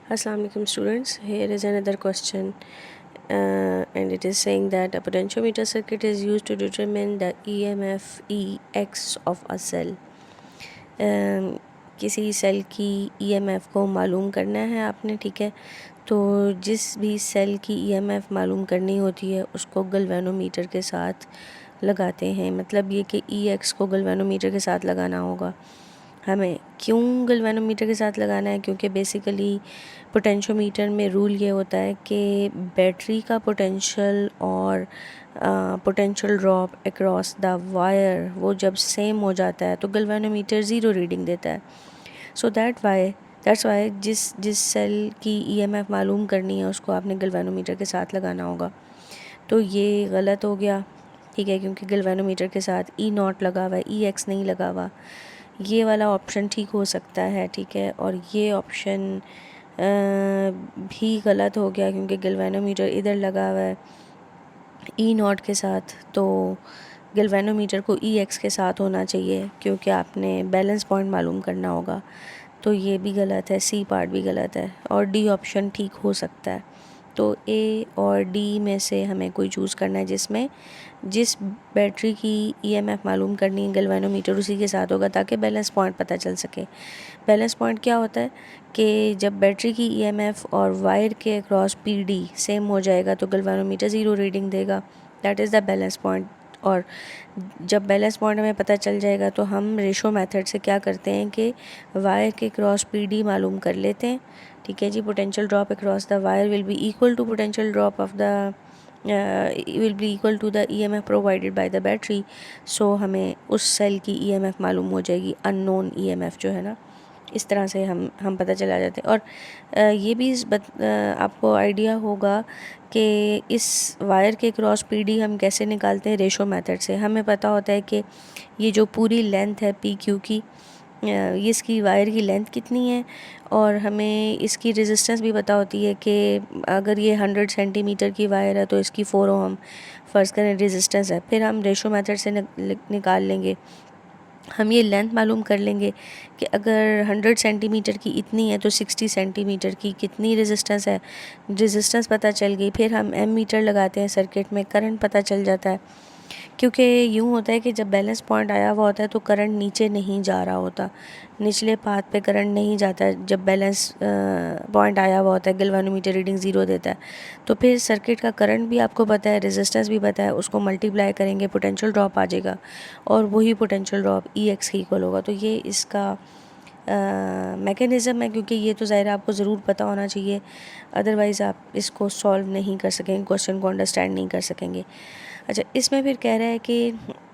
Assalamu alaikum students. Here is another question and it is saying that a potentiometer circuit is used to determine the EMF EX of a cell. किसी cell की EMF को मालूम करना है आपने, ठीक है। तो जिस भी सेल की EMF मालूम करनी होती है उसको गैल्वेनोमीटर के साथ लगाते हैं। मतलब ये कि EX को गैल्वेनोमीटर के साथ लगाना होगा। हमें क्यों गैल्वेनोमीटर के साथ लगाना है? क्योंकि बेसिकली पोटेंशियोमीटर में रूल ये होता है कि बैटरी का पोटेंशियल और potential drop across the wire वो जब सेम हो जाता है तो गैल्वेनोमीटर ज़ीरो रीडिंग देता है। सो दैट्स वाई जिस सेल की ईएमएफ मालूम करनी है उसको आपने गैल्वेनोमीटर के साथ लगाना होगा। तो ये गलत हो गया, ठीक है, क्योंकि गैल्वेनोमीटर के साथ ई नॉट लगा हुआ है, ई एक्स नहीं लगा हुआ। ये वाला ऑप्शन ठीक हो सकता है, ठीक है, और ये ऑप्शन भी गलत हो गया क्योंकि गैल्वेनोमीटर इधर लगा हुआ है ई नॉट के साथ, तो गैल्वेनोमीटर को ई एक्स के साथ होना चाहिए क्योंकि आपने बैलेंस पॉइंट मालूम करना होगा। तो ये भी गलत है, सी पार्ट भी गलत है और डी ऑप्शन ठीक हो सकता है। तो ए और डी में से हमें कोई चूज़ करना है जिसमें जिस बैटरी की ईएमएफ मालूम करनी है गैल्वेनोमीटर उसी के साथ होगा ताकि बैलेंस पॉइंट पता चल सके। बैलेंस पॉइंट क्या होता है कि जब बैटरी की ईएमएफ और वायर के अक्रॉस पीडी सेम हो जाएगा तो गैल्वेनोमीटर ज़ीरो रीडिंग देगा। That is the balance point. और जब बैलेंस पॉइंट हमें पता चल जाएगा तो हम रेशो मेथड से क्या करते हैं कि वायर के क्रॉस पीडी मालूम कर लेते हैं, ठीक है जी। Potential drop across the wire will be equal to potential drop of the will be equal to the EMF provided by the battery. So हमें उस सेल की ईएमएफ मालूम हो जाएगी, अननोन ईएमएफ जो है ना। इस तरह से हम पता चला जाते हैं। और ये भी आपको आइडिया होगा कि इस वायर के क्रॉस पीडी हम कैसे निकालते हैं, रेशो मेथड से। हमें पता होता है कि ये जो पूरी लेंथ है पी क्यू की, ये इसकी वायर की लेंथ कितनी है और हमें इसकी रेजिस्टेंस भी पता होती है कि अगर ये 100 सेंटीमीटर की वायर है तो इसकी 4 ओम फ़र्ज़ करें रेजिस्टेंस है। फिर हम रेशो मेथड से निकाल लेंगे, हम ये लेंथ मालूम कर लेंगे कि अगर 100 सेंटीमीटर की इतनी है तो 60 सेंटीमीटर की कितनी रेजिस्टेंस है, रेजिस्टेंस पता चल गई। फिर हम एम मीटर लगाते हैं सर्किट में, करंट पता चल जाता है। क्योंकि यूँ होता है कि जब बैलेंस पॉइंट आया हुआ होता है तो करंट नीचे नहीं जा रहा होता, निचले पाथ पे करंट नहीं जाता। जब बैलेंस पॉइंट आया हुआ होता है गैल्वेनोमीटर रीडिंग ज़ीरो देता है तो फिर सर्किट का करंट भी आपको पता है, रेजिस्टेंस भी पता है, उसको मल्टीप्लाई करेंगे पोटेंशियल ड्रॉप आ जाएगा और वही पोटेंशियल ड्रॉप ई एक्स की इक्वल होगा। तो ये इसका मैकेनिज़्म है, क्योंकि ये तो ज़ाहिर आपको ज़रूर पता होना चाहिए, अदरवाइज़ आप इसको सॉल्व नहीं कर सकेंगे, क्वेश्चन को अंडरस्टैंड नहीं कर सकेंगे। अच्छा, इसमें फिर कह रहा है कि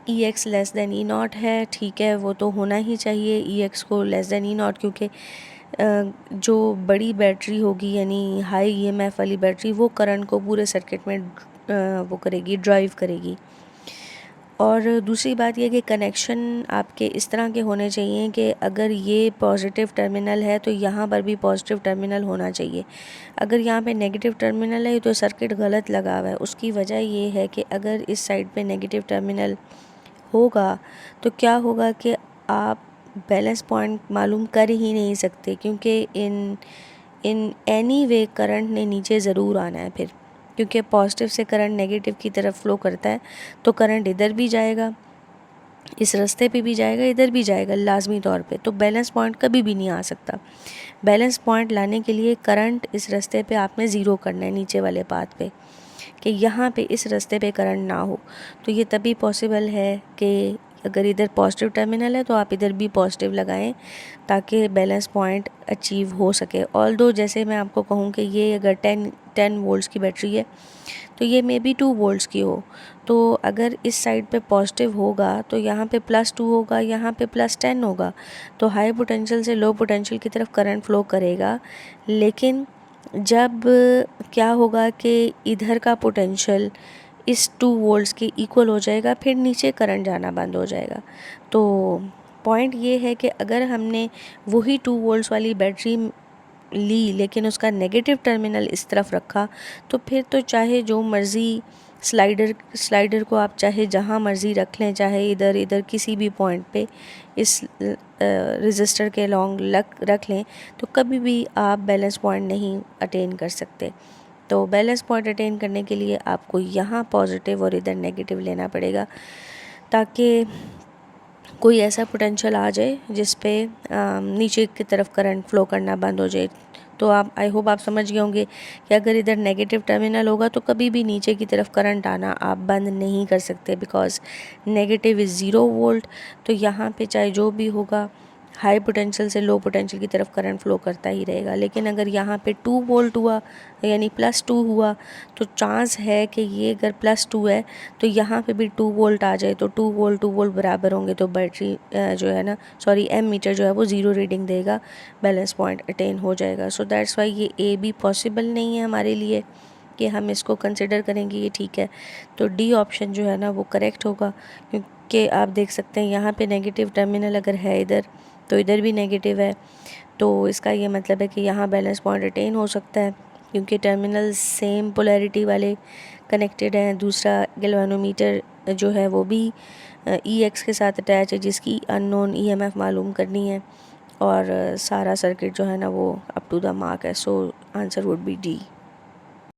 E X less than E naught है, ठीक है, वो तो होना ही चाहिए ई एक्स को लेस दैन ई नॉट, क्योंकि जो बड़ी बैटरी होगी यानी हाई ईएमएफ वाली बैटरी वो करंट को पूरे सर्किट में वो करेगी, ड्राइव करेगी। और दूसरी बात यह कि कनेक्शन आपके इस तरह के होने चाहिए कि अगर ये पॉजिटिव टर्मिनल है तो यहाँ पर भी पॉजिटिव टर्मिनल होना चाहिए। अगर यहाँ पे नेगेटिव टर्मिनल है तो सर्किट गलत लगा हुआ है। उसकी वजह ये है कि अगर इस साइड पे नेगेटिव टर्मिनल होगा तो क्या होगा कि आप बैलेंस पॉइंट मालूम कर ही नहीं सकते, क्योंकि इन एनी वे करंट ने नीचे ज़रूर आना है फिर, क्योंकि पॉजिटिव से करंट नेगेटिव की तरफ फ़्लो करता है तो करंट इधर भी जाएगा, इस रास्ते पे भी जाएगा, इधर भी जाएगा लाजमी तौर पे। तो बैलेंस पॉइंट कभी भी नहीं आ सकता। बैलेंस पॉइंट लाने के लिए करंट इस रास्ते पे आपने ज़ीरो करना है, नीचे वाले पाथ पे, कि यहाँ पे इस रास्ते पे करंट ना हो। तो ये तभी पॉसिबल है कि अगर इधर पॉजिटिव टर्मिनल है तो आप इधर भी पॉजिटिव लगाएं ताकि बैलेंस पॉइंट अचीव हो सके। ऑल्दो जैसे मैं आपको कहूँ कि ये अगर 10 वोल्ट्स की बैटरी है तो ये मे बी 2 वोल्ट्स की हो, तो अगर इस साइड पे पॉजिटिव होगा तो यहाँ पे +2 होगा, यहाँ पे +10 होगा। तो हाई पोटेंशियल से लो पोटेंशियल की तरफ करंट फ़्लो करेगा, लेकिन जब क्या होगा कि इधर का पोटेंशियल इस 2 वोल्ट्स के इक्वल हो जाएगा, फिर नीचे करंट जाना बंद हो जाएगा। तो पॉइंट ये है कि अगर हमने वही 2 वोल्ट्स वाली बैटरी ली लेकिन उसका नेगेटिव टर्मिनल इस तरफ रखा तो फिर तो चाहे जो मर्ज़ी स्लाइडर को आप चाहे जहाँ मर्ज़ी रख लें, चाहे इधर इधर किसी भी पॉइंट पे इस रजिस्टर के अलॉन्ग रख लें, तो कभी भी आप बैलेंस पॉइंट नहीं अटेन कर सकते। तो बैलेंस पॉइंट अटेन करने के लिए आपको यहाँ पॉजिटिव और इधर नेगेटिव लेना पड़ेगा, ताकि कोई ऐसा पोटेंशियल आ जाए जिस पे नीचे की तरफ करंट फ्लो करना बंद हो जाए। तो आप, आई होप आप समझ गए होंगे कि अगर इधर नेगेटिव टर्मिनल होगा तो कभी भी नीचे की तरफ करंट आना आप बंद नहीं कर सकते, बिकॉज नेगेटिव इज़ 0 वोल्ट। तो यहाँ पे चाहे जो भी होगा, हाई पोटेंशियल से लो पोटेंशियल की तरफ करंट फ्लो करता ही रहेगा। लेकिन अगर यहाँ पे 2 वोल्ट हुआ, यानी +2 हुआ, तो चांस है कि ये अगर +2 है तो यहाँ पे भी 2 वोल्ट आ जाए, तो 2 वोल्ट बराबर होंगे, तो बैटरी जो है ना, सॉरी एम मीटर जो है वो 0 रीडिंग देगा, बैलेंस पॉइंट अटेन हो जाएगा। सो दैट्स वाई ये ए बी पॉसिबल नहीं है हमारे लिए कि हम इसको कंसिडर करेंगे ये ठीक है। तो डी ऑप्शन जो है ना वो करेक्ट होगा, क्योंकि आप देख सकते हैं यहाँ पे नेगेटिव टर्मिनल अगर है इधर, तो इधर भी नेगेटिव है। तो इसका ये मतलब है कि यहाँ बैलेंस पॉइंट अटेन हो सकता है, क्योंकि टर्मिनल सेम पोलैरिटी वाले कनेक्टेड हैं। दूसरा गैल्वेनोमीटर जो है वो भी EX के साथ अटैच है, जिसकी अननोन EMF मालूम करनी है, और सारा सर्किट जो है ना वो अप टू द मार्क है। So answer would be D.